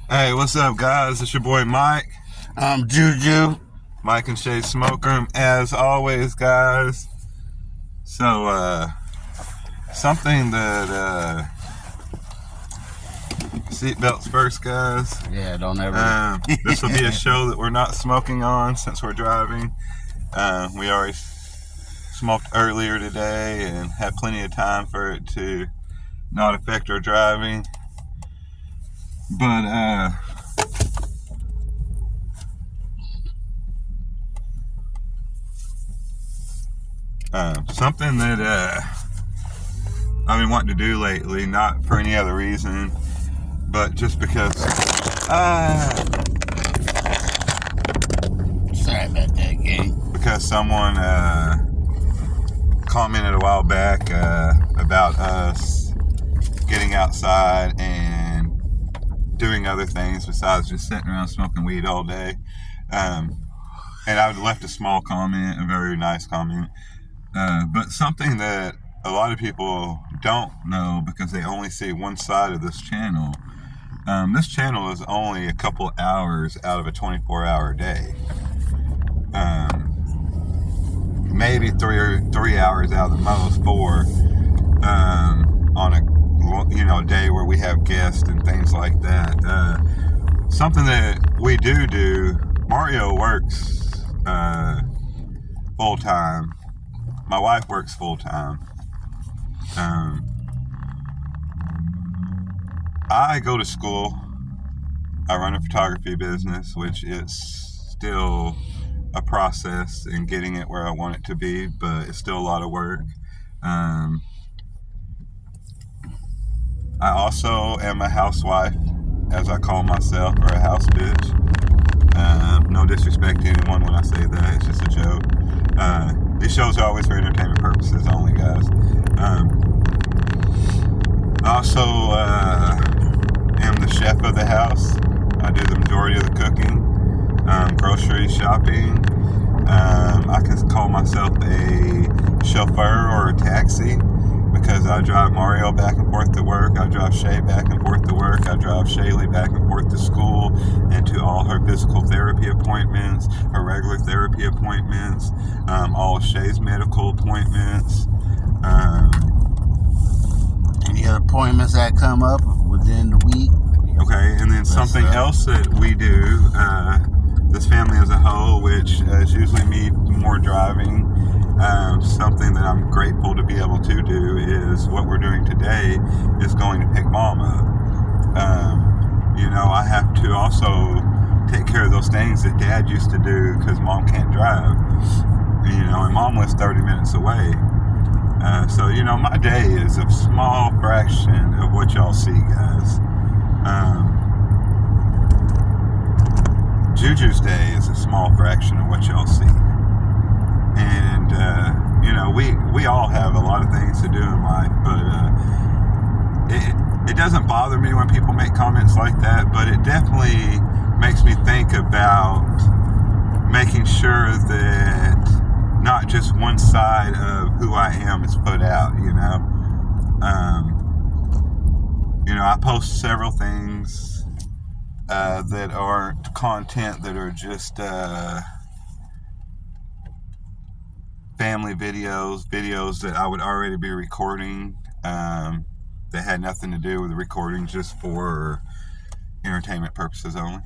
Hey, what's up, guys? It's your boy Mike. I'm Juju. Mike and Shay Smoke Room, as always, guys. So, something that, seatbelts first, guys. Yeah, don't ever. This will be a show that we're not smoking on since we're driving. We already smoked earlier today and had plenty of time for it to not affect our driving. But, something that I've been wanting to do lately, not for any other reason, but just because Sorry about that, gang. because someone commented a while back about us getting outside and doing other things besides just sitting around smoking weed all day. And I left a small comment, a very nice comment. But something that a lot of people don't know because they only see one side of this channel. This channel is only a couple hours out of a 24-hour day. Maybe three hours out of the most, 4 on a day where we have guests and things like that. Something that we do. Mario works full time. My wife works full time. I go to school. I run a photography business, which is still a process in getting it where I want it to be, but it's still a lot of work. I also am a housewife, as I call myself, or a house bitch. No disrespect to anyone when I say that, it's just a joke. These shows are always for entertainment purposes only, guys. I also am the chef of the house. I do the majority of the cooking, grocery shopping. I can call myself a chauffeur or a taxi because I drive Mario back and forth to work. I drive Shay back and forth to work. I drive Shaylee back and forth to school and to all her physical therapy appointments, her regular therapy appointments, all of Shay's medical appointments. Any other appointments that come up within the week? Okay, and then something else that we do, this family as a whole, which is usually me more driving, something that I'm grateful to be able to do is what we're doing today is going to pick Mom up. I have to also take care of those things that Dad used to do because Mom can't drive. And Mom lives 30 minutes away. So my day is a small fraction of what y'all see, guys. Juju's day is a small fraction of what y'all see. And, we all have a lot of things to do in life, but it doesn't bother me when people make comments like that, but it definitely makes me think about making sure that not just one side of who I am is put out, I post several things that aren't content, that are just family videos that I would already be recording that had nothing to do with the recording, just for entertainment purposes only.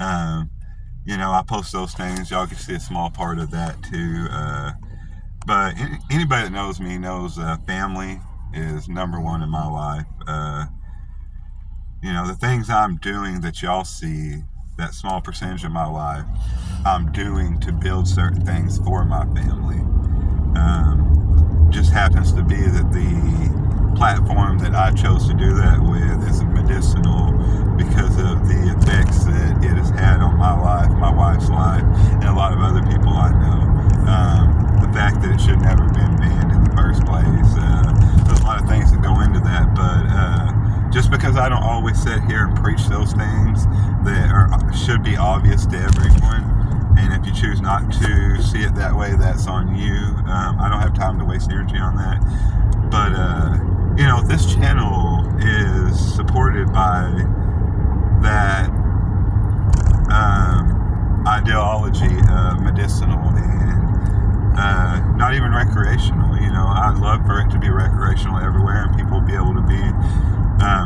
I post those things. Y'all can see a small part of that too. But anybody that knows me knows family is number one in my life. The things I'm doing that y'all see, that small percentage of my life, I'm doing to build certain things for my family. Just happens to be that the platform that I chose to do that with is medicinal because of the effects that it has had on my life, my wife's life, and a lot of other people I know. The fact that it should never have been banned in the first place. There's a lot of things that go into that, but just because I don't always sit here and preach those things that should be obvious to everyone, and if you choose not to see it that way, that's on you. I don't have time to waste energy on that. But, this channel is supported by ideology of medicinal and not even recreational. You know, I'd love for it to be recreational everywhere and people be able to be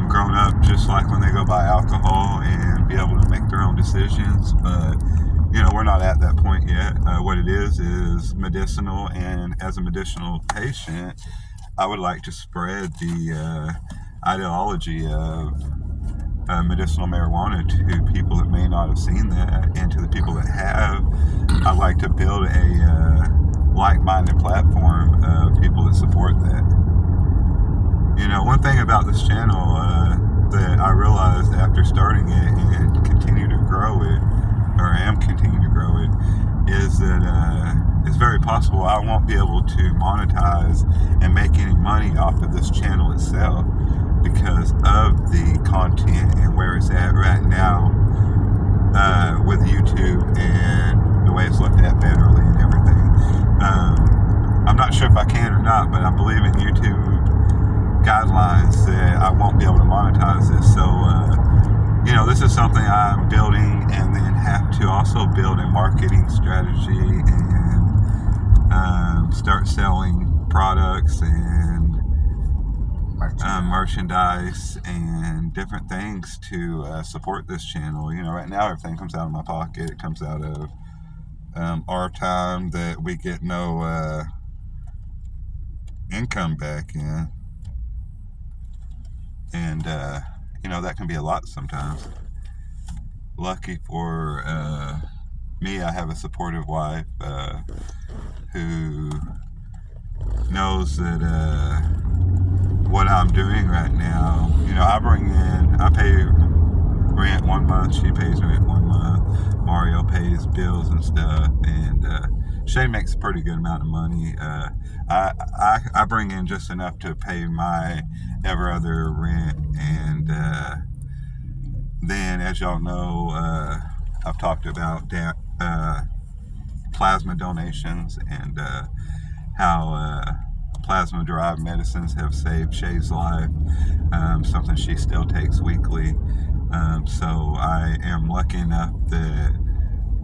grown up just like when they go buy alcohol and be able to make their own decisions. But, you know, we're not at that point yet. What it is medicinal, and as a medicinal patient, I would like to spread the ideology of medicinal marijuana to people that may not have seen that, and to the people that have. I'd like to build a like-minded platform of people that support that. You know, one thing about this channel that I realized after starting it and continue to grow it, or am continuing to grow it, is that it's very possible I won't be able to monetize and make any money off of this channel itself because of the content and where it's at right now with YouTube and the way it's looked at federally and everything. I'm not sure if I can or not, but I believe in YouTube guidelines that I won't be able to monetize this. So, you know, this is something I'm building, and then have to also build a marketing strategy and start selling products and merchandise and different things to support this channel. You know, right now everything comes out of my pocket. It comes out of our time that we get no income back in. And, you know, that can be a lot sometimes. Lucky for me, I have a supportive wife who knows that what I'm doing right now, you know, I pay rent 1 month, she pays rent 1 month, Mario pays bills and stuff, and Shay makes a pretty good amount of money. I bring in just enough to pay my ever other rent, and then, as y'all know, I've talked about plasma donations and how plasma-derived medicines have saved Shay's life, something she still takes weekly. So I am lucky enough that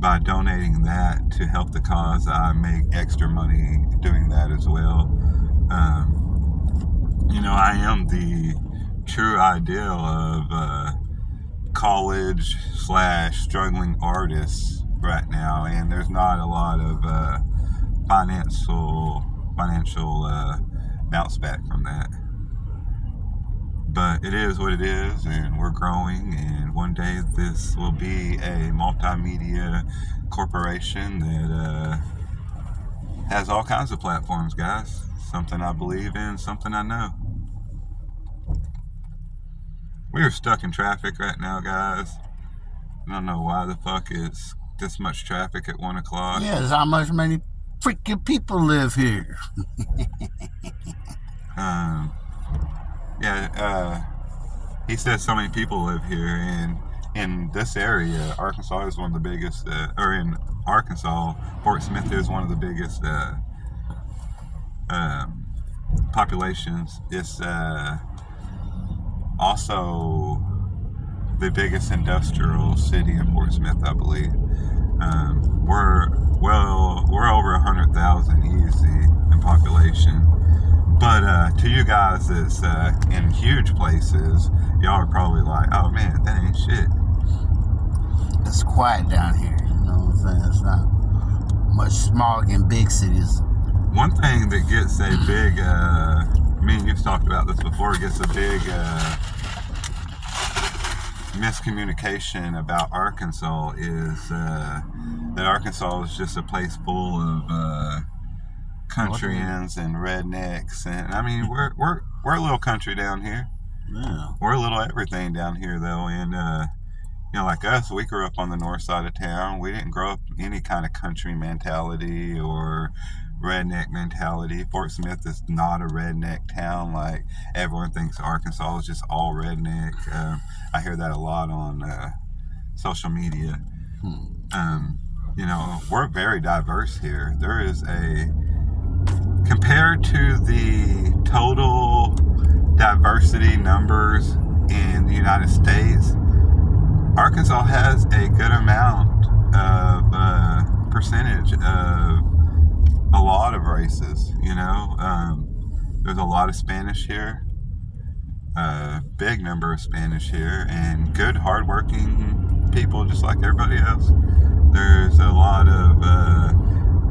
by donating that to help the cause, I make extra money doing that as well. You know, I am the true ideal of college / struggling artists right now, and there's not a lot of financial bounce back from that. But it is what it is, and we're growing, and one day this will be a multimedia corporation that has all kinds of platforms, guys. Something I believe in, something I know. We are stuck in traffic right now, guys. I don't know why the fuck it's this much traffic at 1 o'clock. Yes, how much many freaking people live here? He says so many people live here, and in this area, Arkansas is one of the biggest, or in Arkansas, Fort Smith is one of the biggest populations. It's also the biggest industrial city in Fort Smith, I believe. We're over 100,000 easy in population. But to you guys that's in huge places, y'all are probably like, oh man, that ain't shit. It's quiet down here, you know what I'm saying? It's not much smog in big cities. One thing that gets a big, me and you've talked about this before, gets a big miscommunication about Arkansas is that Arkansas is just a place full of countryans and rednecks, and I mean we're a little country down here. Yeah. We're a little everything down here though, and you know, like us, we grew up on the north side of town. We didn't grow up any kind of country mentality or redneck mentality. Fort Smith is not a redneck town like everyone thinks Arkansas is just all redneck. I hear that a lot on social media. You know, we're very diverse here. There is compared to the total diversity numbers in the United States, Arkansas has a good amount of percentage of a lot of races, you know. There's a lot of Spanish here, a big number of Spanish here, and good, hardworking people just like everybody else. There's a lot of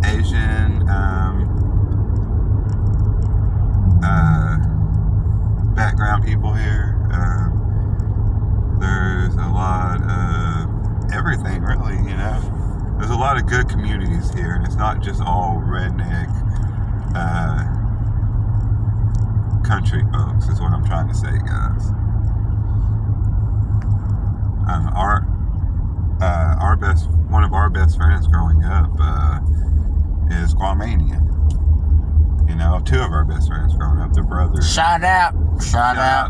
Asian background people here. There's a lot of everything, really, you know. There's a lot of good communities here, and it's not just all redneck country folks, is what I'm trying to say, guys. One of our best friends growing up is Guamanian. You know, two of our best friends growing up, they're brothers. Shout out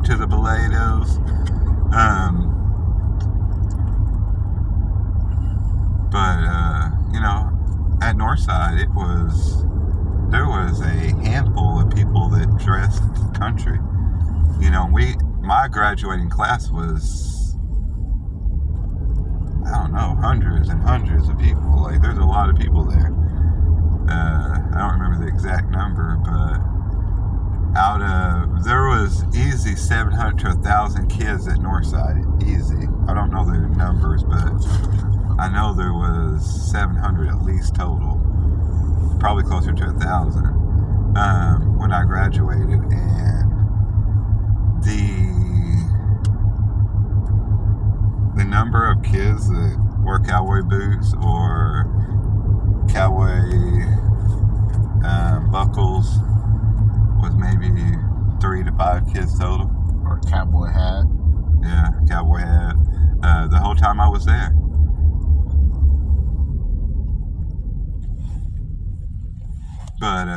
To the Belados. You know, at Northside, there was a handful of people that dressed country. You know, my graduating class was, I don't know, hundreds and hundreds of people. Like, there's a lot of people there. I don't remember the exact number, but there was easy 700 to 1,000 kids at Northside. Easy. I don't know the numbers, but I know there was 700 at least total. Probably closer to 1,000 when I graduated, and the number of kids that wore cowboy boots or cowboy buckles was maybe 3 to 5 kids total. Or cowboy hat. Yeah, cowboy hat. The whole time I was there. But,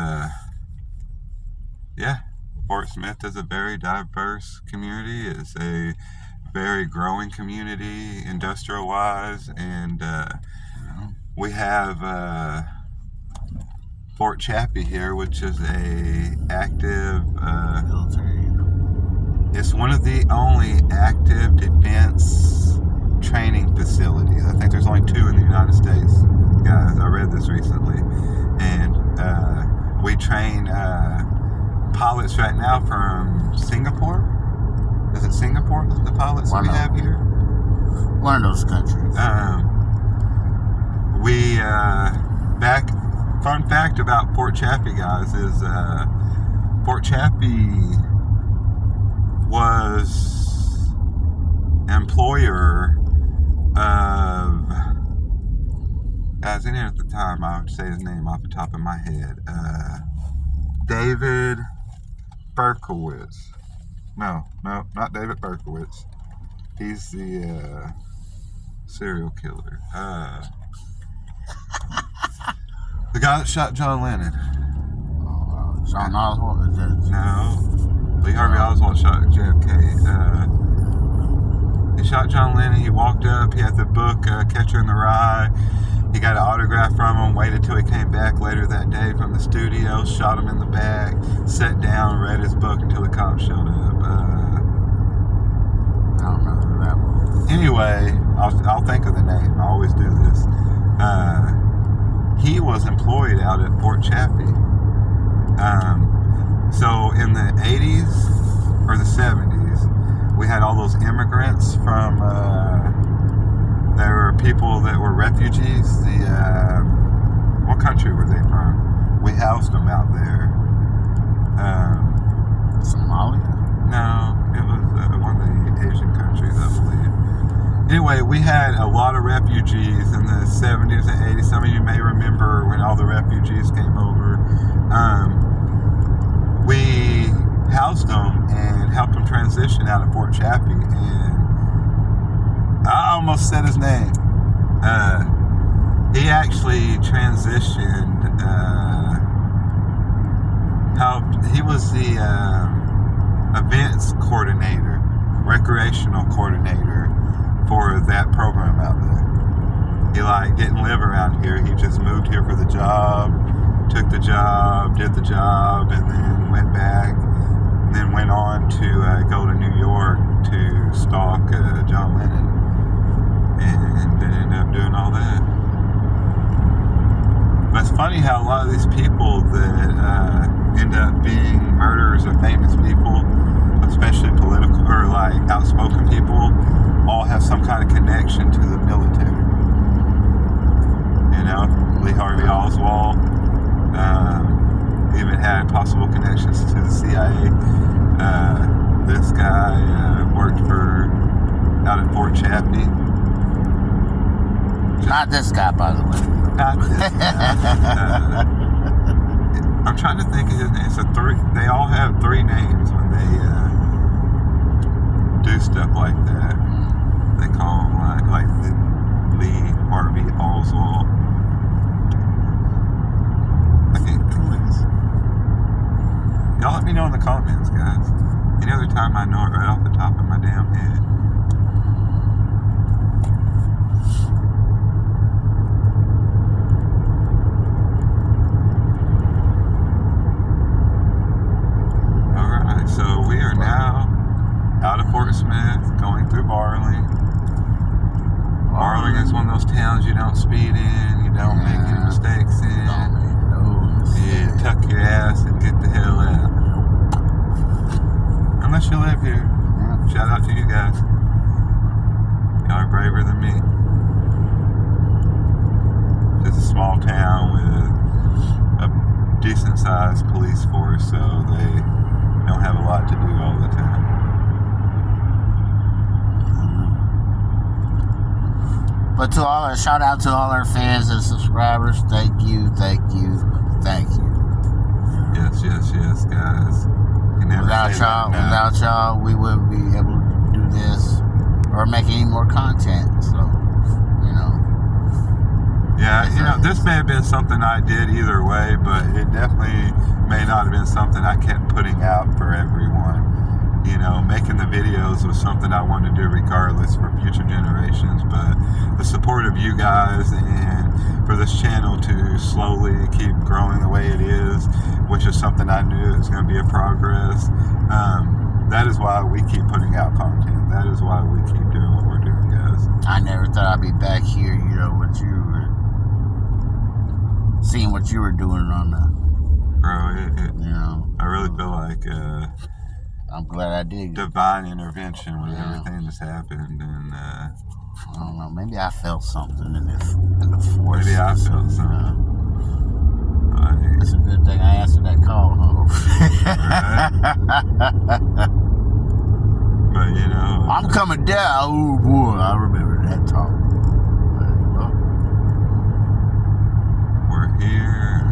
yeah, Fort Smith is a very diverse community. It's a very growing community, industrial-wise, and we have Fort Chaffee here, which is a active Military. It's one of the only active defense training facilities. I think there's only 2 in the United States, guys. I read this recently. And we train pilots right now from Singapore. Is it Singapore, the pilots we have here? One of those countries. Fun fact about Fort Chaffee, guys, is Fort Chaffee was employer of, guys, in here at the time, I would say his name off the top of my head, David Berkowitz. No, not David Berkowitz. He's the serial killer. The guy that shot John Lennon. John Oswald? No. Lee Harvey Oswald shot JFK. He shot John Lennon. He walked up. He had the book Catcher in the Rye. He got an autograph from him, waited till he came back later that day from the studio, shot him in the back, sat down, read his book until the cops showed up. I don't know who that was. Anyway, I'll think of the name. I always do this. He was employed out at Fort Chaffee. So in the 80s or the 70s, we had all those immigrants from, there were people that were refugees. What country were they from? We housed them out there. Somalia? No, it was one of the Asian countries, I believe. Anyway, we had a lot of refugees in the 70s and 80s. Some of you may remember when all the refugees came over. We housed them and helped them transition out of Fort Chaffee. And I almost said his name. He actually transitioned, he was the events coordinator, recreational coordinator for that program out there. He didn't live around here. He just moved here for the job, took the job, did the job, and then went back, and then went on to go to New York to stalk John Lennon, and then ended up doing all that. funny how a lot of these people that end up being murderers of famous people, especially political or like outspoken people, all have some kind of connection to the military. You know, Lee Harvey Oswald even had possible connections to the CIA. This guy worked out at Fort Chaffee. Not this guy, by the way. Not this guy. I'm trying to think of his name. They all have three names when they do stuff like that. They call him like Lee Harvey Oswald. I can't think of this. Y'all let me know in the comments, guys. Any other time I know it right off the top of my damn head. Alright, so we are now out of Fort Smith, going through Barling. Barling is one of those towns you don't speed in, you don't make any mistakes in. You tuck your ass and get the hell out. Unless you live here. Shout out to you guys. Y'all are braver than me. It's a small town with a decent sized police force, so they don't have a lot to do all the time. But shout out to all our fans and subscribers. Thank you. Yes, guys. Without y'all, we wouldn't be able to do this or make any more content. So, you know. Yeah, this may have been something I did either way, but it definitely may not have been something I kept putting out for everyone. You know, making the videos was something I wanted to do regardless for future generations, but the support of you guys and for this channel to slowly keep growing the way it is, which is something I knew it was going to be a progress, that is why we keep putting out content. That is why we keep doing what we're doing, guys. I never thought I'd be back here, seeing what you were doing on the... Bro, I really feel like... I'm glad I did. Divine intervention with everything that's happened, and I don't know. Maybe I felt something in the force. Maybe I felt something. It's a good thing I answered that call, huh? But I'm coming down. Oh boy, I remember that talk. We're here.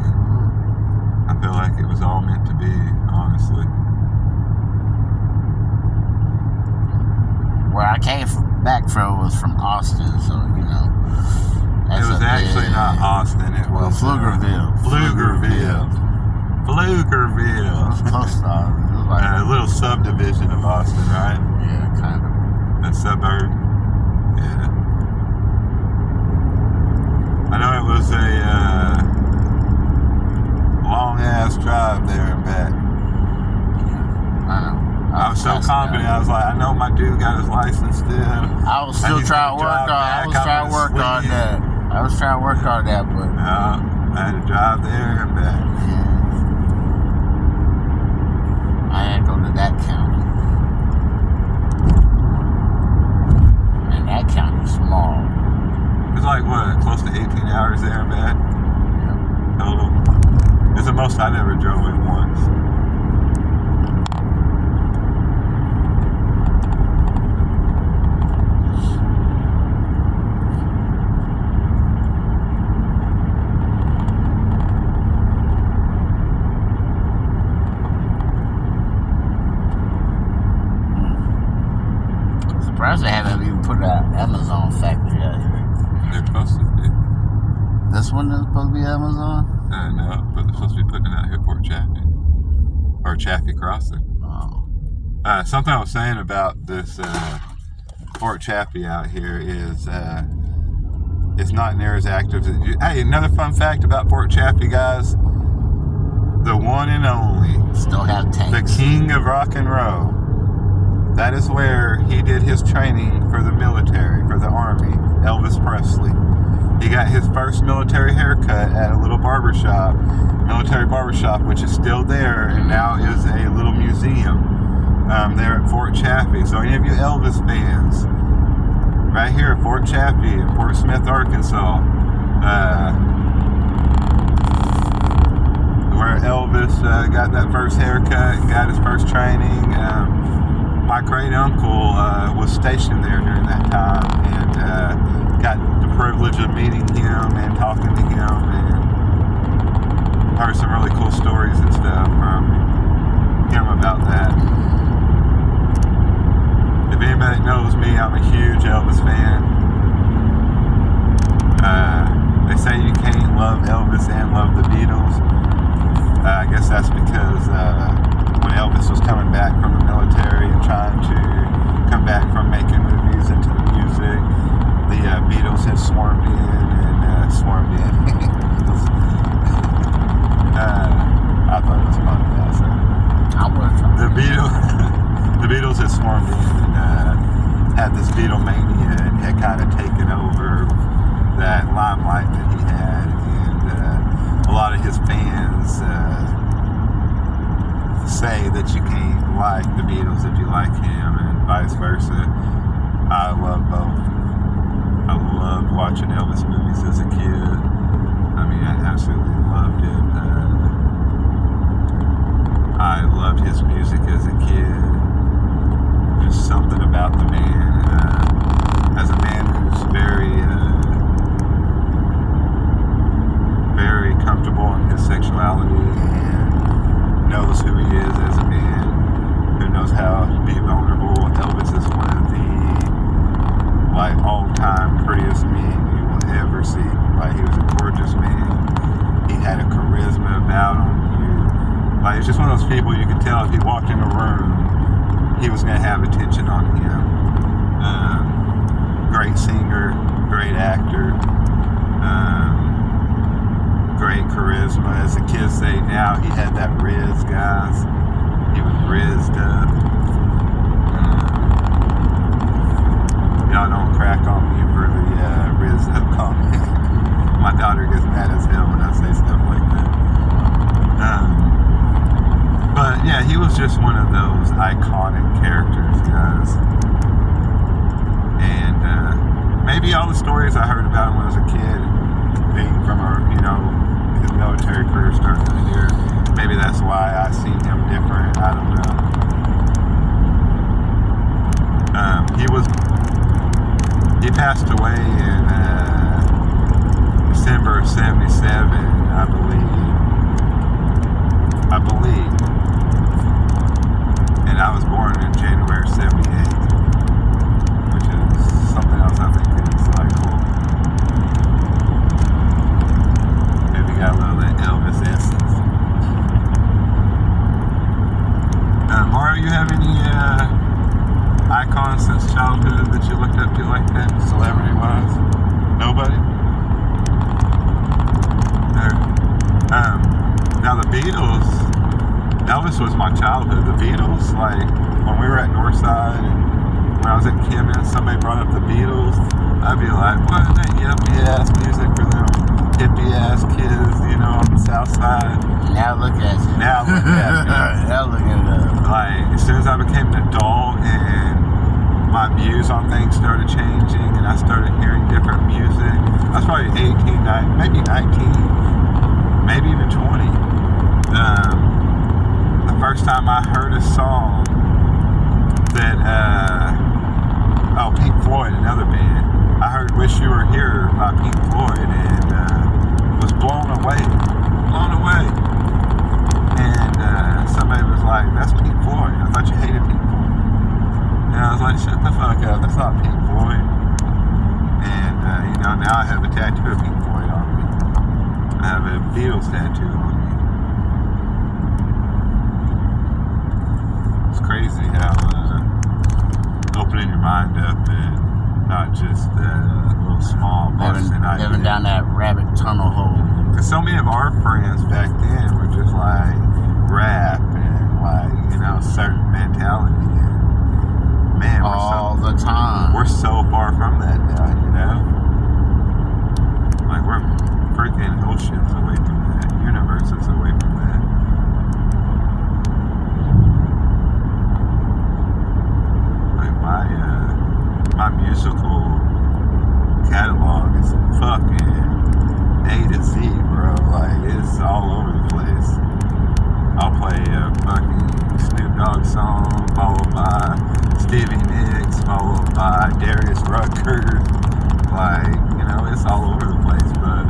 I feel like it was all meant to be, honestly. Where I came back from was from Austin, so it was actually not Austin. It was Pflugerville. Pflugerville. It was close to Austin. It was like a little subdivision of Austin, right? Yeah, kind of. A suburb. Yeah. I know it was a long ass drive there and back. Yeah, I know. I was so confident. I was like, I know my dude got his license still. I was still trying to work on. I was trying to work on that. But I had to drive there and back. I had to go to that county, and that county's small. It's like what, close to 18 hours there and back total. It's the most I ever drove it once. Surprised they haven't even put an Amazon factory out here. They're supposed to be. This one is supposed to be Amazon? No, but they're supposed to be putting it out here at Fort Chaffee. Or Chaffee Crossing. Oh. Something I was saying about this Fort Chaffee out here is it's not near as active as Hey, another fun fact about Fort Chaffee, guys. The one and only. Still have tanks. The king of rock and roll. That is where he did his training for the military, for the army, Elvis Presley. He got his first military haircut at a little barbershop, military barbershop, which is still there and now is a little museum there at Fort Chaffee. So any of you Elvis fans, right here at Fort Chaffee in Fort Smith, Arkansas, where Elvis got that first haircut, got his first training. My great uncle was stationed there during that time, and got the privilege of meeting him and talking to him, and heard some really cool stories and stuff from him about that. If anybody knows me, I'm a huge Elvis fan. They say you can't love Elvis and love the Beatles. I guess that's because when Elvis was coming back from the military and trying to come back from making movies into the music, the Beatles had swarmed in. I thought it was funny. The Beatles had swarmed in and had this Beatlemania and had kind of taken over that limelight that he had, and a lot of his fans say that you can't like the Beatles if you like him, and vice versa. I love both. I loved watching Elvis movies as a kid. I mean, I absolutely loved it. I loved his music as a kid. Just something about the man. As a man who's very comfortable in his sexuality and knows who he is as a man, who knows how to be vulnerable. Elvis is one of the all-time prettiest men you will ever see. He was a gorgeous man. He had a charisma about him. He's just one of those people you could tell if he walked in a room, he was going to have attention on him. Great singer, great actor, great charisma. As the kids say now, he had that Riz, guys. He was rizzed up. Y'all don't crack on me for the rizzed up comment. My daughter gets mad as hell when I say stuff like that. But yeah, he was just one of those iconic characters, guys. And maybe all the stories I heard about him when I was a kid, being from his military career starting here, maybe that's why I seen him different. I don't know. He passed away in December of '77, I believe. And I was born in January of '78, which is something else I think is cool. Maybe got a little of that Elvis essence. Mario, you have any icons since childhood that you looked up to like that, celebrity-wise? Nobody? Now the Beatles, Elvis was my childhood. The Beatles, when we were at Northside and when I was at Kim and somebody brought up the Beatles, I'd be like, what is that yuppie-ass music for them hippie-ass kids, on the South Side? Now look at you. Now look at me. Now look at it. As soon as I became an adult and my views on things started changing and I started hearing different music, I was probably 18, maybe 19, maybe even 20. The first time I heard a song that, Pink Floyd, another band, I heard Wish You Were Here by Pink Floyd and was blown away. And somebody was like, that's Pink Floyd. I thought you hated Pink Floyd. And I was like, shut the fuck up, that's not Pink Floyd. And, now I have a tattoo of Pink Floyd on me. I have a Beatles tattoo on me. It's crazy how opening your mind up and not just a little small partisan idea. Living down that rabbit tunnel hole. Because so many of our friends back then were just rap and certain mentality. And man, all the time. We're so far from that now, We're my musical catalog is fucking A to Z, bro. Like, it's all over the place. I'll play a fucking Snoop Dogg song, followed by Stevie Nicks, followed by Darius Rucker. Like, you know, it's all over the place, but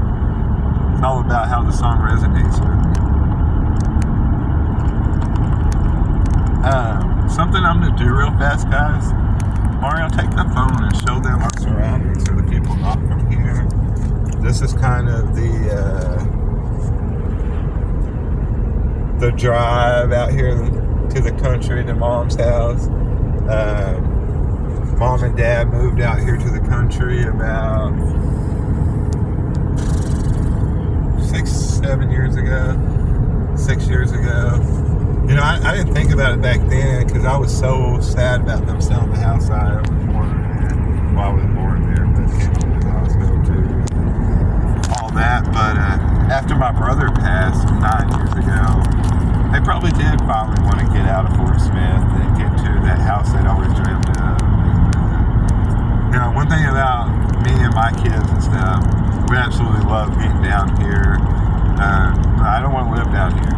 it's all about how the song resonates with me. Something I'm gonna do real fast, guys. Mario, take the phone and show them our surroundings to the people not from here. This is kind of the drive out here to the country to Mom's house. Mom and Dad moved out here to the country about 6 years ago. You know, I didn't think about it back then because I was so sad about them selling the house I was born in. Well, I was born there, but came to the hospital too. All that, but after my brother passed 9 years ago, they probably did finally want to get out of Fort Smith and get to that house they'd always dreamed of. You know, one thing about me and my kids and stuff, we absolutely love getting down here. I don't want to live down here,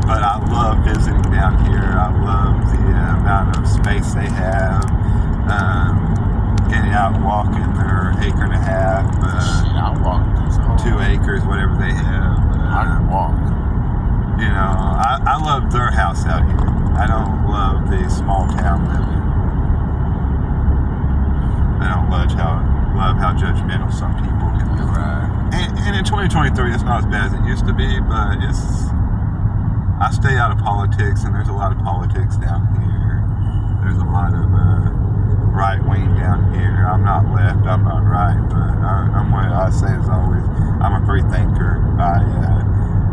but I love visiting down here. I love the amount of space they have. Getting out and walking their acre and a half. I'll walk this whole 2 acres, whatever they have. I can walk. You know, I love their house out here. I don't love the small town living. I don't love how judgmental some people can be. Right. And in 2023, it's not as bad as it used to be, but I stay out of politics, and there's a lot of politics down here. There's a lot of right wing down here. I'm not left, I'm not right, but I'm what I say is always, I'm a free thinker. I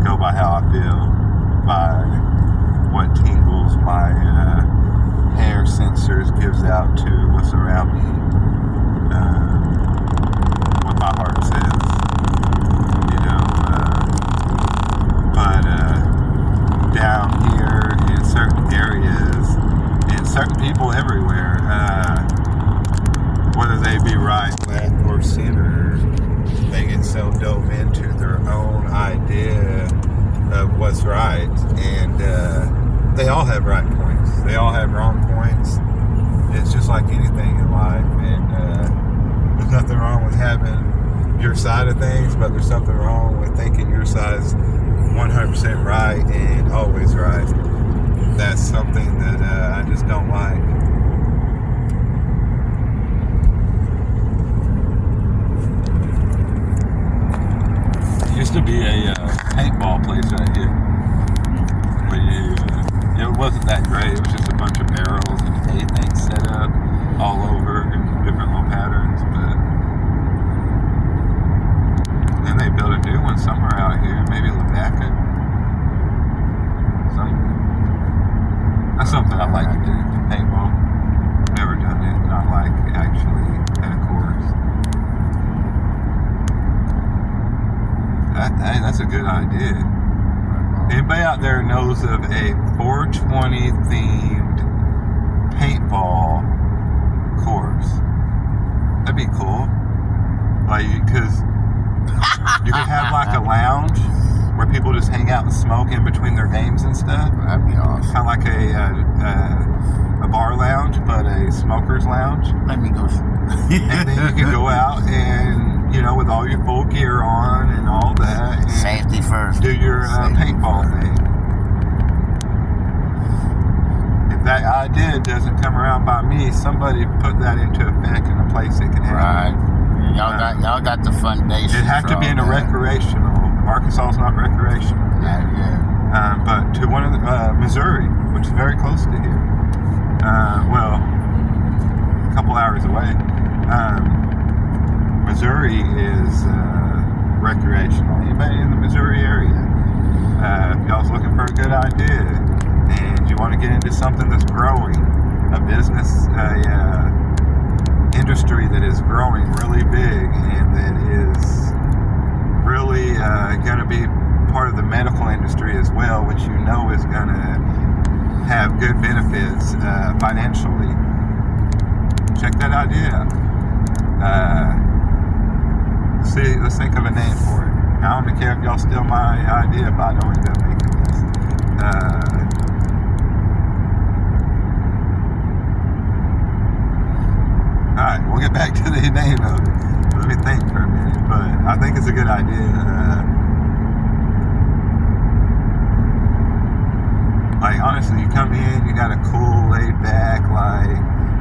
go by how I feel, by what tingles my hair sensors gives out to what's around me, what my heart says, you know. But down here in certain areas, and certain people everywhere, whether they be right, left, or center, they get so dove into their own idea of what's right, and they all have right points. They all have wrong points. It's just like anything in life, and there's nothing wrong with having your side of things, but there's something wrong with thinking your side's 100% right and always right. That's something that I just don't like. Used to be a paintball place right here. It wasn't that great. It was just a bunch of barrels and hay things set up all over in different little patterns. But then they built a new one somewhere out here, maybe Lavaca. That's something I'd like to do. Paintball. Never done it. Not like actually at a course. Hey, that's a good idea. Anybody out there knows of a 420 themed paintball course? That'd be cool. Like, because you could have like a lounge where people just hang out and smoke in between their games and stuff. That'd be awesome. Kind of like a bar lounge, but a smoker's lounge. Let me go. And then you can go out and, you know, with all your full gear on and all that. And Safety first. do your paintball thing. If that idea doesn't come around by me, somebody put that into effect in a place it can happen. Right. Y'all got the foundation. It had to be in a recreational. Arkansas's not recreational. Yeah. But to one of the Missouri, which is very close to here. Well, a couple hours away. Missouri is recreational. Anybody in the Missouri area? If y'all's looking for a good idea and you want to get into something that's growing, a business, industry that is growing really big and that is really going to be part of the medical industry as well, which you know is going to have good benefits financially. check that idea out. Let's think of a name for it. I don't even care if y'all steal my idea if I don't end up making this. Alright, we'll get back to the name of it. Let me think for a minute, but I think it's a good idea. Like, honestly, you come in, you got a cool, laid back, like,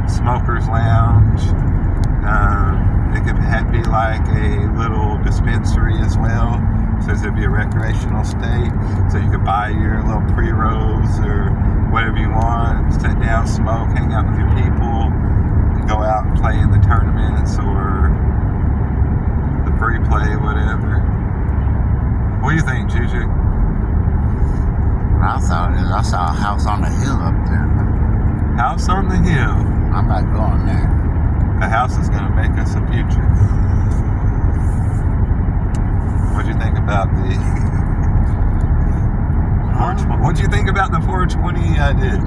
smoker's lounge. It could be like a little dispensary as well. Says it'd be a recreational state. So you could buy your little pre-rolls or whatever you want, sit down, smoke, hang out with your people, and go out and play in the tournaments or the free play, whatever. What do you think, Juju? I saw a house on the hill up there. House on the hill. I'm not going there. The house is going to make us a future. What'd you think about the 420? What'd you think about the 420 I did?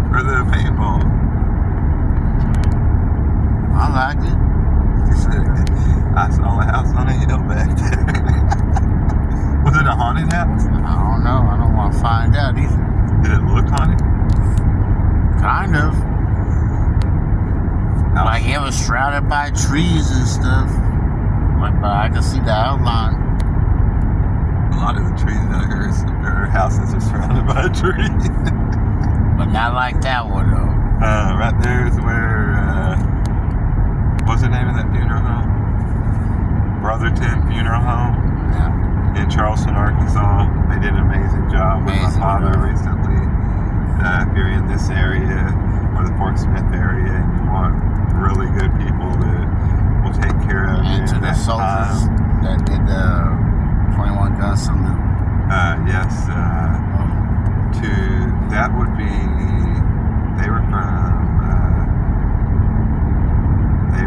Or the paintball? I liked it. I saw a house on a hill back there. Was it a haunted house? I don't know. I don't want to find out either. Did it look haunted? Kind of. Like it was shrouded by trees and stuff. Like, but I could see the outline. A lot of the trees out here, or houses are surrounded by trees. But not like that one though. Right there is where, what's the name of that funeral home? Brotherton Funeral Home. Yeah. In Charleston, Arkansas. They did an amazing job with my father recently. If you're in this area or the Fort Smith area and you want really good people that will take care of you. And to the soldiers that did the 21 gun salute. Yes. That would be, they were from the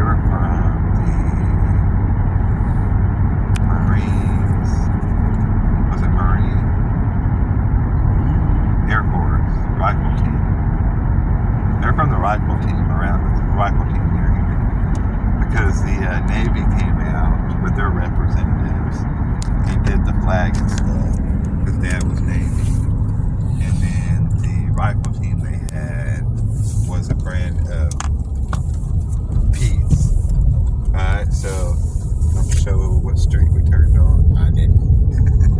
Marines. Was it Marine? Air Force rifle team. They're from the rifle team around the rifle team near here. Because the Navy came out with their representatives and did the flag and stuff. Because Dad was Navy. And then the rifle team they had was a brand of Pete's. Alright, so I'm gonna show what street we turned on. I didn't.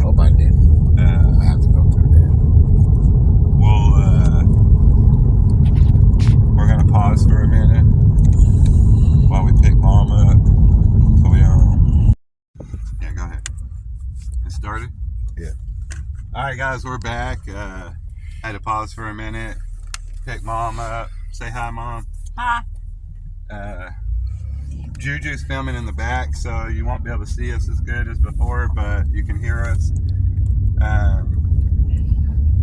Hope I didn't. I have to go through there. We're gonna pause for a minute while we pick Mom up. So we don't. Yeah, go ahead. It started? Yeah. Alright guys, we're back. Had to pause for a minute. Pick Mom up. Say hi, Mom. Hi. Juju's filming in the back, so you won't be able to see us as good as before, but you can hear us. I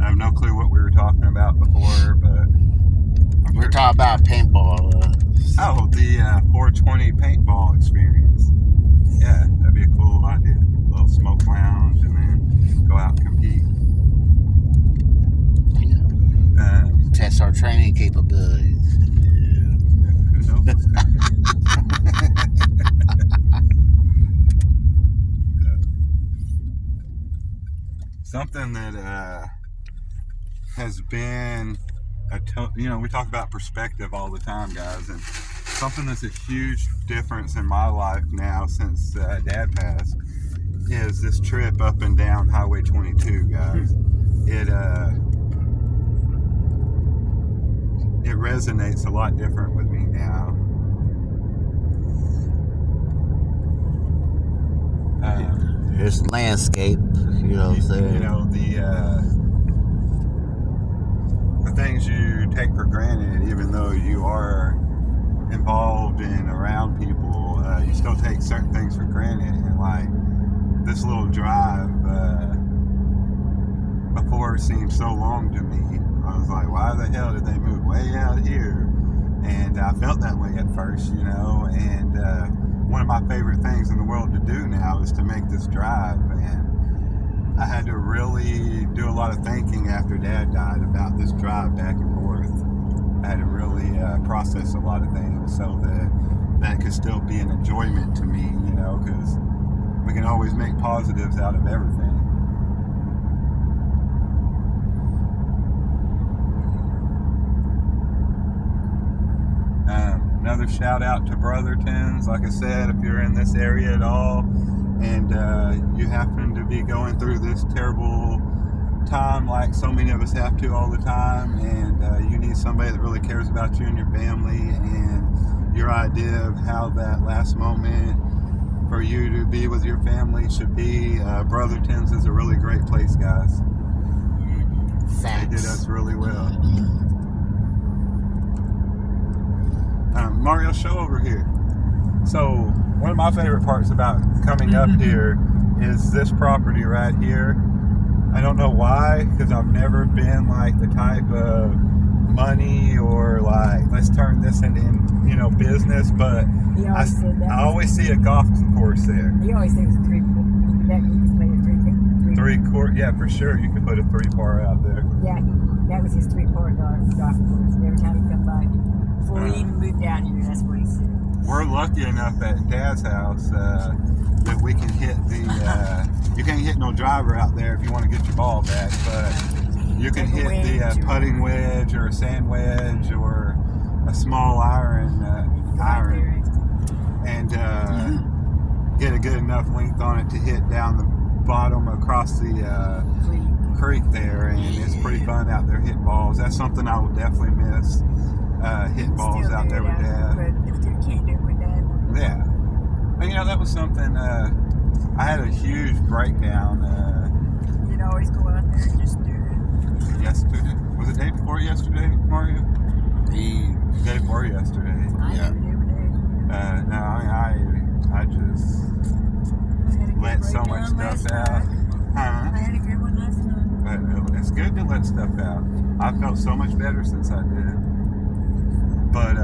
have no clue what we were talking about before, but We're talking about paintball. The 420 paintball experience. Yeah, that'd be a cool idea. A little smoke lounge and then go out and compete. Test our training capabilities. Something that has been we talk about perspective all the time, guys, and something that's a huge difference in my life now since Dad passed is this trip up and down Highway 22, guys. It resonates a lot different with me now. There's landscape, you know what I'm saying? The things you take for granted, even though you are involved in around people, you still take certain things for granted. And like this little drive before seemed so long to me. I was like, why the hell did they move way out here? And I felt that way at first, and one of my favorite things in the world to do now is to make this drive. And I had to really do a lot of thinking after Dad died about this drive back and forth. I had to really process a lot of things so that could still be an enjoyment to me, you know, because we can always make positives out of everything. Another shout out to Brotherton's. Like I said, if you're in this area at all and you happen to be going through this terrible time like so many of us have to all the time, and you need somebody that really cares about you and your family and your idea of how that last moment for you to be with your family should be, Brotherton's is a really great place, guys. Facts. They did us really well. Mario, show over here. So one of my favorite parts about coming up here is this property right here. I don't know why, because I've never been like the type of money or like let's turn this into, you know, business, but I always see a golf course there. You always say it was a three court, yeah, for sure. You could put a 3-par out there. Yeah, that was his 3-par golf course. And every time he come by, before he even moved down here, that's what he said. We're lucky enough at Dad's house that we can hit the. You can't hit no driver out there if you want to get your ball back, but you can hit the putting wedge or a sand wedge or a small iron, and get a good enough length on it to hit down the bottom across the creek there, and it's pretty fun out there hitting balls. That's something I will definitely miss. Hitting balls out there with Dad. But if you can't do it with Dad. Yeah. And, you know, that was something, I had a huge breakdown. You'd always go out there and just do it. Yesterday. Was it the day before yesterday, Mario? The Day before yesterday. I Yeah. never did with Dad. No, I just I had a good let so breakdown much last stuff out. night. Huh? I had a good one last night. But it's good to let stuff out. I felt so much better since I did. But,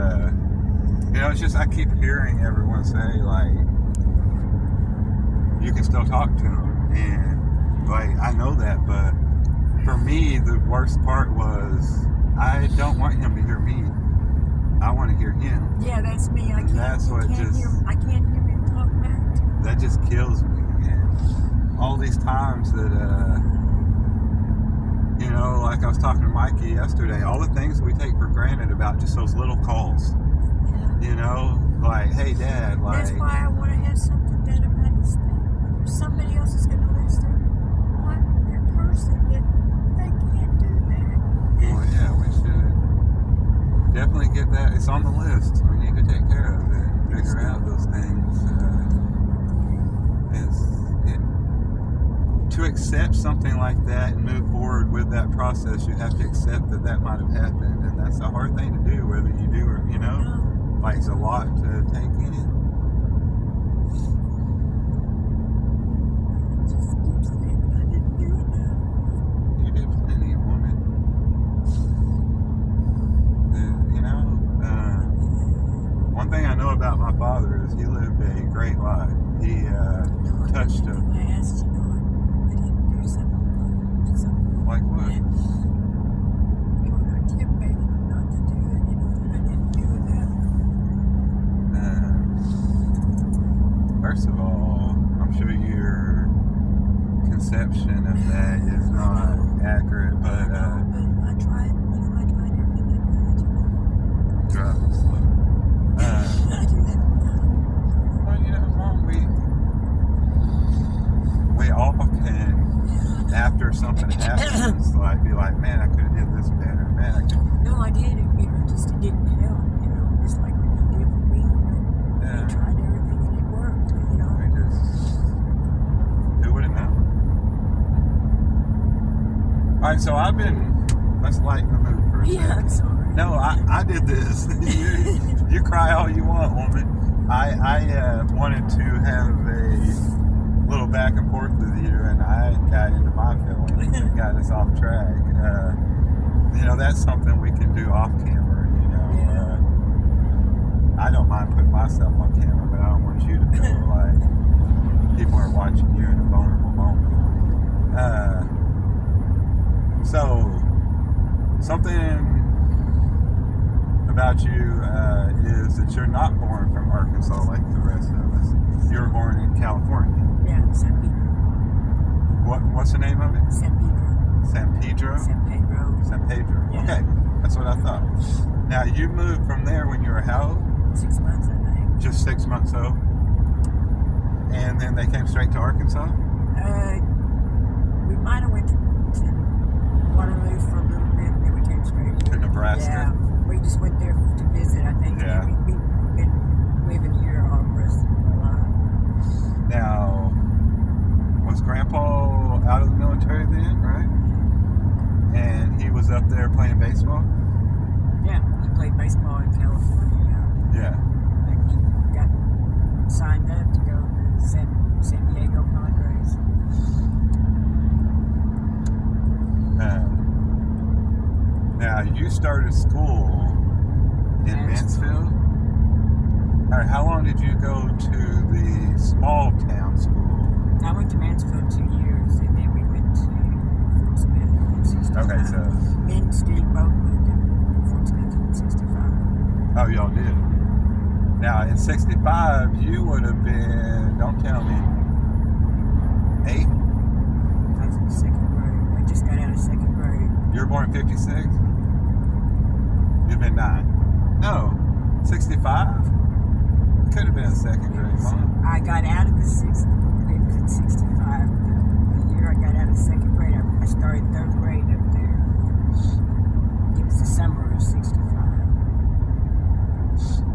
you know, it's just, I keep hearing everyone say, like, you can still talk to him. And, like, I know that, but for me, the worst part was I don't want him to hear me. I want to hear him. Yeah, that's me. I can't. That's what I can't hear him talk back to me. That just kills me. And all these times that, you know, like I was talking to Mikey yesterday, all the things we take for granted about just those little calls. Yeah. You know, like, hey, Dad, like. That's why I want to have something better about this thing. If somebody else is going to lose their person, then they can't do that. Well, yeah, we should definitely get that. It's on the list. We need to take care of it, figure out those things. To accept something like that and move forward with that process, you have to accept that that might have happened, and that's a hard thing to do, whether you do or, you know, like it's a lot to take in. I just keep saying that I didn't do enough. You did plenty, woman. You know, one thing I know about my father is he lived a great life. He touched a. I asked you, I didn't do something. Like what? I kept begging him not to do it, you know, and I didn't do that. First of all, I'm sure your conception of that is not accurate, but I tried, you know, I tried everything I could, you know. driving slow. I do that all the time. Well, you know, Mom, we all can, after something happens, like be like, man, I could have did this better. Man, I could. No, I did it, you know, just it didn't help, you know, just like what he did for me, you know. Yeah. He tried everything and it worked, you know. We just do it now. All right, so I've been. Let's lighten the mood for a second. Yeah, I'm sorry. No, I did this. you cry all you want, woman. I wanted to have a little back and forth with you, and I got into my feelings and got us off track. You know, that's something we can do off camera, you know. I don't mind putting myself on camera, but I don't want you to feel like people are watching you in a vulnerable moment. So, something about you is that you're not born from Arkansas like the rest of us. You were born in California. Yeah, San Pedro. What's the name of it? San Pedro. San Pedro? San Pedro. San Pedro. Yeah. Okay, that's what I thought. Now, you moved from there when you were how old? 6 months, I think. Just 6 months old? And then they came straight to Arkansas? We might have went to Waterloo for a little bit, and then we came straight To Nebraska? Yeah, we just went there to visit, I think. Yeah. And we've been living here all the rest of our lives. Now, was Grandpa out of the military then, right? And he was up there playing baseball? Yeah, he played baseball in California. Yeah. And he got signed up to go to San Diego Padres. Now, you started school in Mansfield? All right, how long did you go to the small town school? I went to Mansfield 2 years, and then we went to Fort Smith in 65. Okay, so... Me and Steve both moved to Fort Smith in 65. Oh, y'all did. Now, in 65, you would have been, don't tell me, 8? I was in second grade. I just got out of second grade. You were born in 56? You've been 9. No, 65? Could have been in second grade, Mom. I got out of the sixth. It was in 65. The year I got out of second grade, I started third grade up there. It was the summer of 65.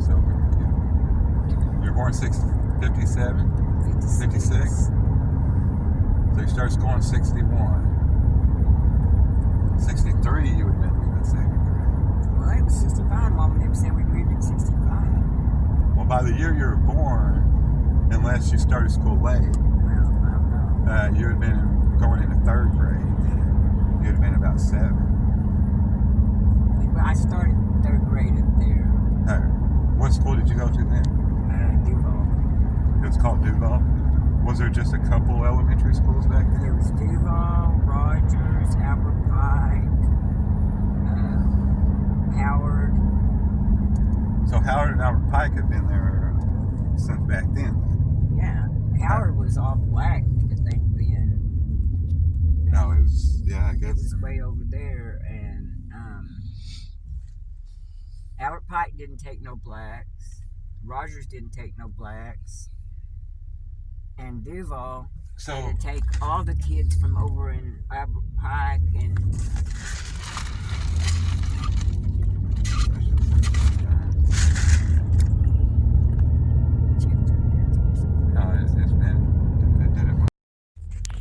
So, you were born 57? 56? So you started school in 61. 63, you would have been in second grade. Well, it was 65. Mom and them said we moved in 65. Well, by the year you were born, unless you started school late, Well, I don't know. you would have been going into third grade. Then you'd have been about 7. Well, I started third grade up there. What school did you go to then? Duval. It was called Duval. Was there just a couple elementary schools back There then? was Duval, Rogers, Albert Pike, Howard. So Howard and Albert Pike had been there since back then. Yeah, Howard was all black, I think, then. No, it was, yeah, I It guess. was way over there, and Albert Pike didn't take no blacks. Rogers didn't take no blacks. And Duval So, had to take all the kids from over in Albert Pike and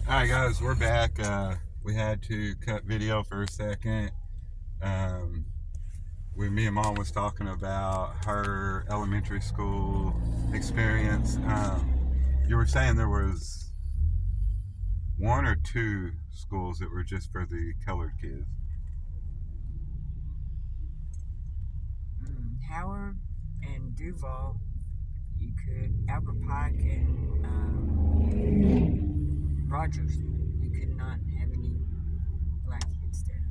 all right, guys, we're back. We had to cut video for a second. Me and Mom was talking about her elementary school experience. You were saying there was 1 or 2 schools that were just for the colored kids. Howard and Duval, you could, Albert Pike and Rogers, you could not have any black kids there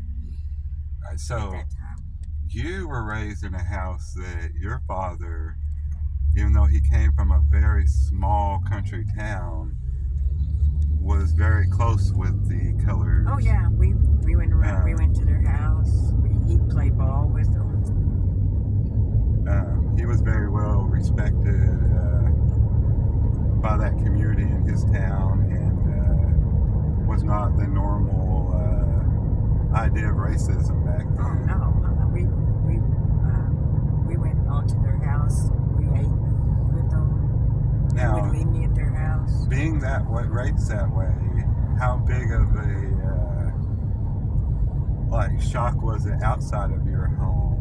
So at that time. you were raised in a house that your father, even though he came from a very small country town, was very close with the colored. Oh yeah, we went around. We went to their house. He'd play ball with them. He was very well respected by that community in his town, and was not the normal idea of racism back then. Oh no, we went all to their house. We ate with them. They Now, would meet me at their house. being that what raised that way, how big of a shock was it outside of your home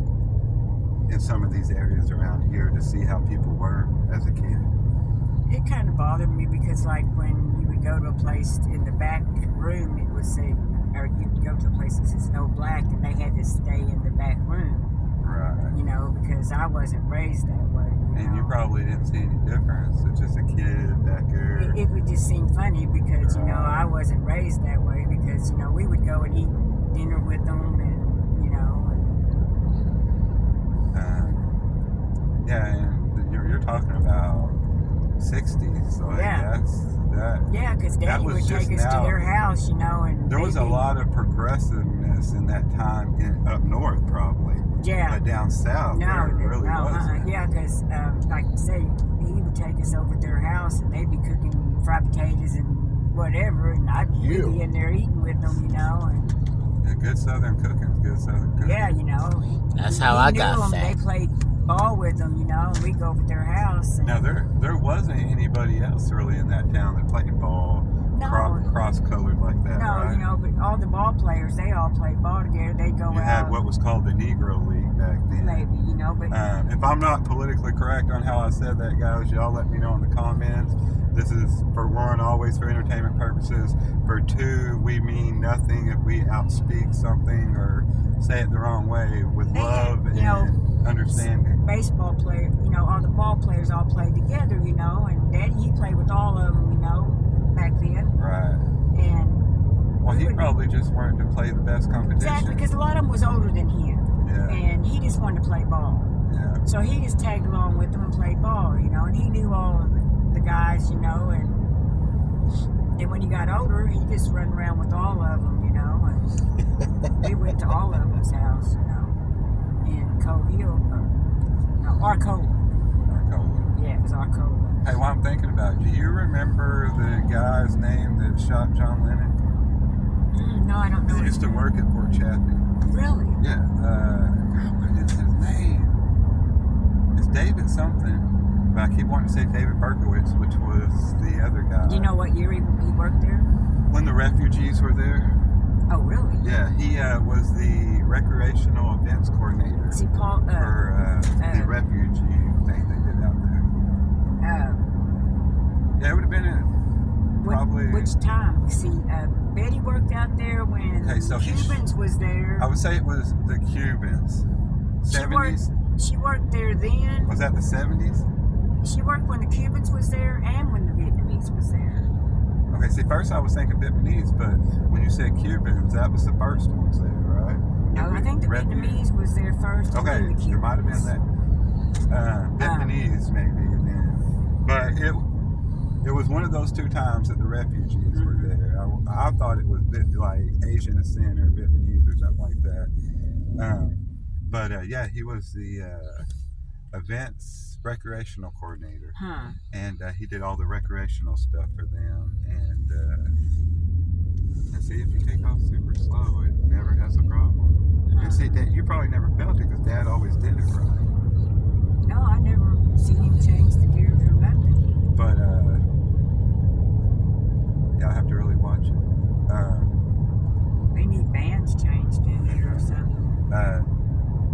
in some of these areas around here to see how people were as a kid? It kind of bothered me because, like, when you would go to a place in the back room, it would say, or you'd go to a place that says no black, and they had to stay in the back room. Right. You know, because I wasn't raised that way. And you probably didn't see any difference. It's just a kid back there. It would just seem funny because, you know, I wasn't raised that way because, you know, we would go and eat dinner with them and, you know. Yeah, and you're talking about 60s. So Yeah. that because Daddy was would just take us to now. their house, and There was a lot of progressiveness in that time up north, probably. Yeah. But down south, there really wasn't. Yeah, because like I say, he would take us over to their house, and they'd be cooking fried potatoes and whatever, and we'd be in there eating with them, and Yeah, good Southern cooking. Good Southern cooking. yeah, That's how I got them. fat. They played ball with them, and we'd go over to their house. And Now there wasn't anybody else really in that town that played ball cross-colored like that, right? But all the ball players, they all played ball together. They'd go You out. had what was called the Negro League back then. Maybe, but If I'm not politically correct on how I said that, guys, y'all let me know in the comments. This is, for one, always for entertainment purposes. For two, we mean nothing if we outspeak something or say it the wrong way, with love and understanding. Baseball player, all the ball players all played together, and Daddy, he played with all of them, back then. Right. And well, he probably just wanted to play the best competition. Exactly, because a lot of them was older than him. Yeah. And he just wanted to play ball. Yeah. So he just tagged along with them and played ball, and he knew all of the guys, and then when he got older, he just ran around with all of them, and we went to all of them's house, in Coe Hill, Arcola. Yeah, it was Arcola. Hey, what I'm thinking about, do you remember the guy's name that shot John Lennon? No, I don't know. He used to work at Fort Chaffee. Really? Yeah. What is his name? It's David something. But I keep wanting to say David Berkowitz, which was the other guy. Do you know what year he worked there? When the refugees were there. Oh, really? Yeah, he was the recreational events coordinator See, Paul, for the refugee thing they did out there. Yeah, it would have been probably. Which time? See, Betty worked out there when Cubans was there. I would say it was the Cubans. 70s? She worked there then. Was that the 70s? She worked when the Cubans was there and when the Vietnamese was there. Okay, see, first I was thinking Vietnamese, but when you said Cubans, that was the first ones there, right? No, I think the Vietnamese was there first. Okay, and then the there might have been that Vietnamese maybe, and then, but it was one of those two times that the refugees were there. I thought it was like Asian descent or Vietnamese or something like that. But yeah, he was the events recreational coordinator, and he did all the recreational stuff for them. And see, if you take off super slow, it never has a problem. And see, Dad, you probably never felt it because Dad always did it right. No, I never seen him change the gears or nothing. But yeah, I have to really watch it. They need bands changed in it or something.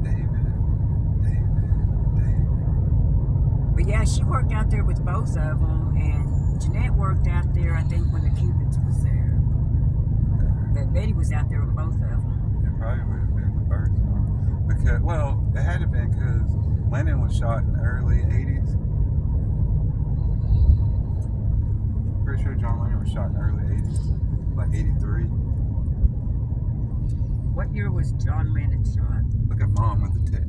David. But yeah, she worked out there with both of them, and Jeanette worked out there, I think, when the Cubans was there. But Betty was out there with both of them. It probably would have been the first one. Because, well, it had to have been because Lennon was shot in the early 80s. Pretty sure John Lennon was shot in the early 80s. Like 83. What year was John Lennon shot? Look at Mom with the Ted.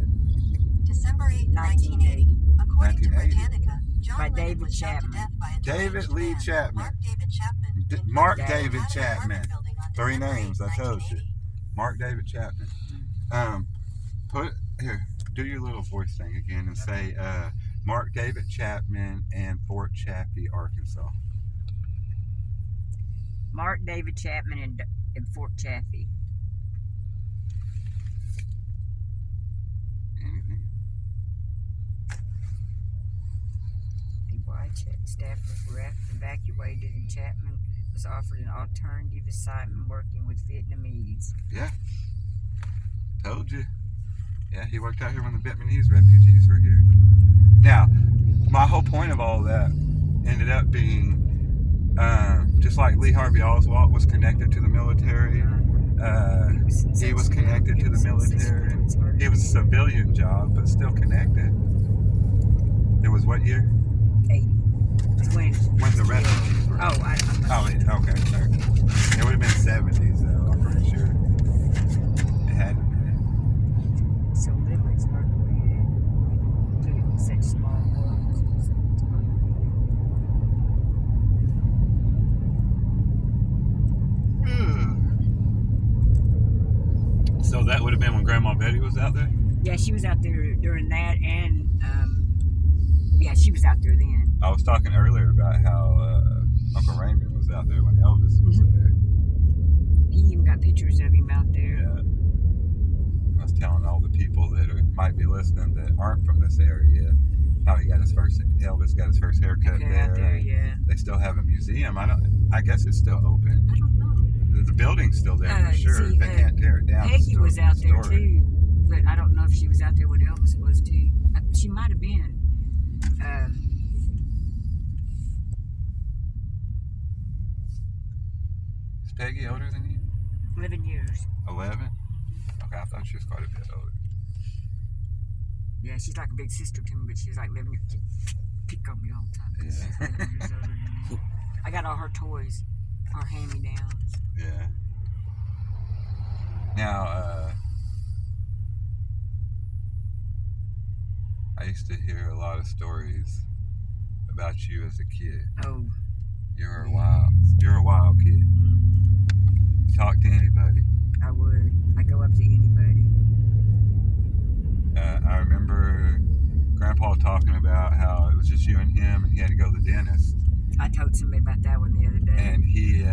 December 8, 1980. According to 1980. Britannica, John By Lennon David was shot to Chapman. death by a David deranged Lee man, Chapman. Mark David Chapman. Mark in David Manhattan Chapman. apartment building on 3 December 8, names, I told you. 1980. Mark David Chapman. Do your little voice thing again and say Mark David Chapman and Fort Chaffee, Arkansas. Mark David Chapman in Fort Chaffee. Anything? Staff was evacuated, and Chapman was offered an alternative assignment working with Vietnamese. Yeah. Told you. Yeah, he worked out here when the Vietnamese refugees were here. Now, my whole point of all that ended up being just like Lee Harvey Oswald was connected to the military. He was connected to the military. It was a civilian job, but still connected. It was what year? 80. When the refugees were. Oh, okay, sorry. It would have been 70s, though, I'm pretty sure. It had to be. So little it's hard to read it. Such Grandma Betty was out there? Yeah, she was out there during that, and yeah, she was out there then. I was talking earlier about how Uncle Raymond was out there when Elvis was there. He even got pictures of him out there. Yeah. I was telling all the people that might be listening that aren't from this area how Elvis got his first haircut Okay, there. out there, yeah. They still have a museum. I guess it's still open. I don't know. The building's still there for sure. See, they can't tear it down. Peggy was out there Store it. too, but I don't know if she was out there when Elvis was too. She might have been. Is Peggy older than you? 11 years. 11? Okay, I thought she was quite a bit older. Yeah, she's like a big sister to me, but she's like 11 years. Pick on me all the time. 'Cause she's 11 years older than me. I got all her toys, her hand-me-downs. Yeah. Now, I used to hear a lot of stories about you as a kid. Oh. You're a wild kid. Talk to anybody. I would. I go up to anybody. I remember Grandpa talking about how it was just you and him, and he had to go to the dentist. I told somebody about that one the other day. And he